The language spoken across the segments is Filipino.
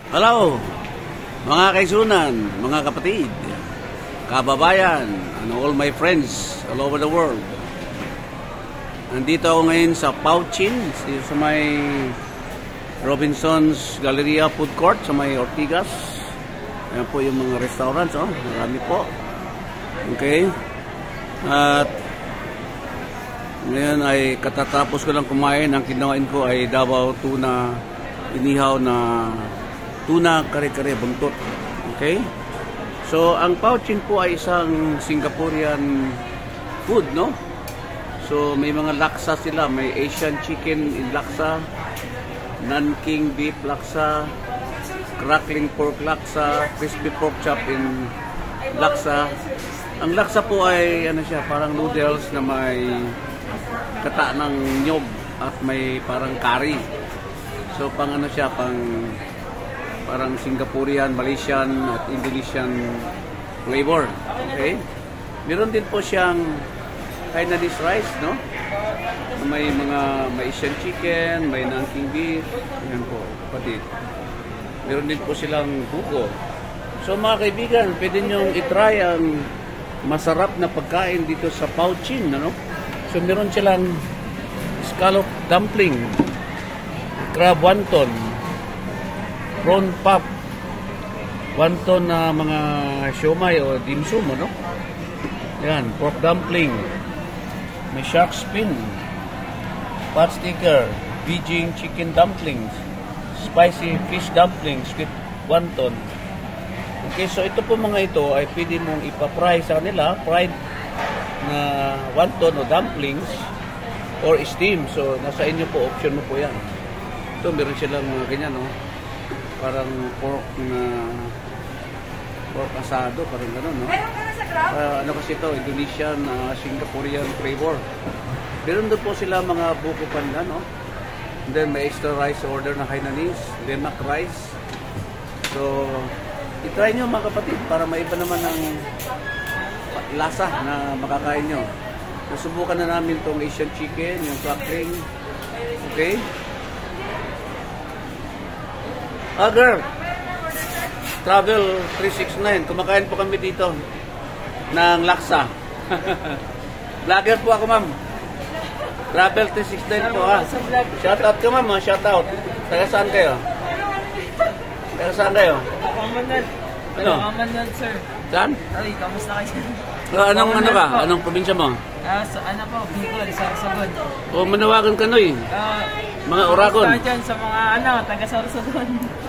Hello, mga kaisunan, mga kapatid, kababayan, and all my friends all over the world. Nandito ako ngayon sa Pauchin, sa may Robinson's Galleria Food Court, sa may Ortigas. Ayan po yung mga restaurants, oh. Marami po. Okay. At ngayon ay katatapos ko lang kumain. Ang kinain ko ay Davao tuna, inihaw na tuna kare-kare buntot. Okay? So, ang Pauchin po ay isang Singaporean food, no? So, may mga laksa sila. May Asian chicken in laksa, Nanking beef laksa, crackling pork laksa, crispy pork chop in laksa. Ang laksa po ay ano siya, parang noodles na may kata ng nyog at may parang curry. So, pang ano siya, parang Singaporean, Malaysian at Indonesian flavor. Okay? Meron din po siyang Hainanese rice, no? May Asian chicken, may Nanking beef. Yan po, kapatid. Meron din po silang buko. So mga kaibigan, pwede nyo i-try ang masarap na pagkain dito sa Pauchin, no? So meron silang scallop dumpling, crab wonton, prawn pop, wonton na mga siomai o dim sum, no? Yan, pork dumpling, may shark fin, pot sticker, Beijing chicken dumplings, spicy fish dumplings with wonton. Okay, so ito po mga ito ay pwede mong ipa-fry sa kanila, fried na wonton o dumplings or steam. So nasa inyo po, option mo po yan. Ito meron silang mga ganyan, no? Parang pork asado, parang gano'n, no? Ano kasi ito, Indonesian, Singaporean flavor. Meron doon po sila mga buko panda, no? And then may extra rice order na Hainanese, lemak rice. So, i-try nyo mga kapatid para maiba naman ang lasa na makakain nyo. Nasubukan na namin itong Asian chicken, yung crackling. Okay? Girl, Travel 369, kumakain po kami dito ng laksa. Vlogger po ako, ma'am. Travel 369 po, ha. Shout out ka, ma'am, ha. Shout out. Taga saan kayo? Taga saan kayo? Kamandan. Ano? Kamandan, sir. Saan? Ay, kamusta kayo? Anong ano ka? Anong probinsya mo? Ano po, Bicol, Sorsogon. O, manawagan ka, Noy. Mga Oragon. Kamusta dyan sa mga, taga Sorsogon.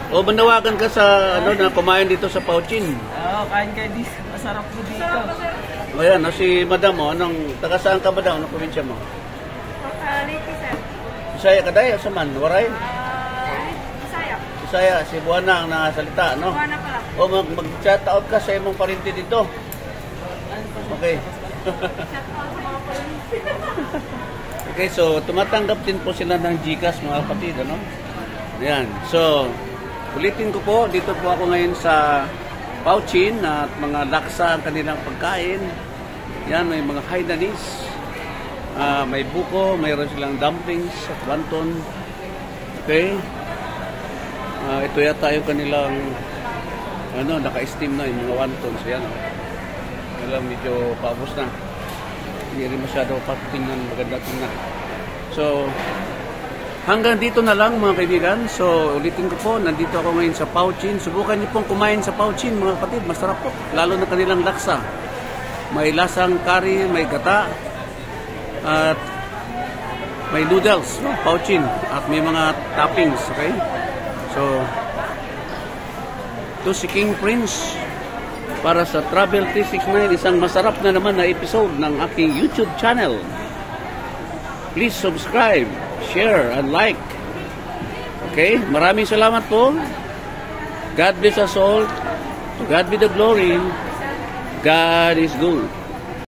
O, manawagan ka sa, na kumain dito sa Pauchin. Oo, kain kayo dito. Masarap po dito. O yan, si Madam, taga saan ka, Madam? Anong probinsya mo? Liti, sir. Bisaya ka dahil, sa man, waray? Bisaya. Bisaya, si Buwana ang nakasalita, no? Buwana pala. O, mag-chat out ka sa imong parinti dito. Okay. Okay, so tumatanggap din po sila ng GCash, mga kapatid, ano? Ayan. So, ulitin ko po, dito po ako ngayon sa Pauchin at mga laksa ang kanilang pagkain. Yan, may mga Hainanese, may buko, mayroon silang dumplings at wonton. Okay. Ito yata yung kanilang naka-steam na yung mga wontons. Yan, alam, medyo paubos na. Hindi rin masyado patingnan, maganda tingnan. So, hanggang dito na lang mga kaibigan. So, ulitin ko po, nandito ako ngayon sa Pauchin. Subukan niyo pong kumain sa Pauchin mga kapatid. Masarap po, lalo na kanilang laksa. May lasang curry, may gata, at may noodles, no? Pauchin, at may mga toppings, okay? So, ito si King Prince para sa Travel 369, isang masarap na naman na episode ng aking YouTube channel. Please subscribe, share, and like. Okay? Maraming salamat po. God bless us all. To God be the glory. God is good.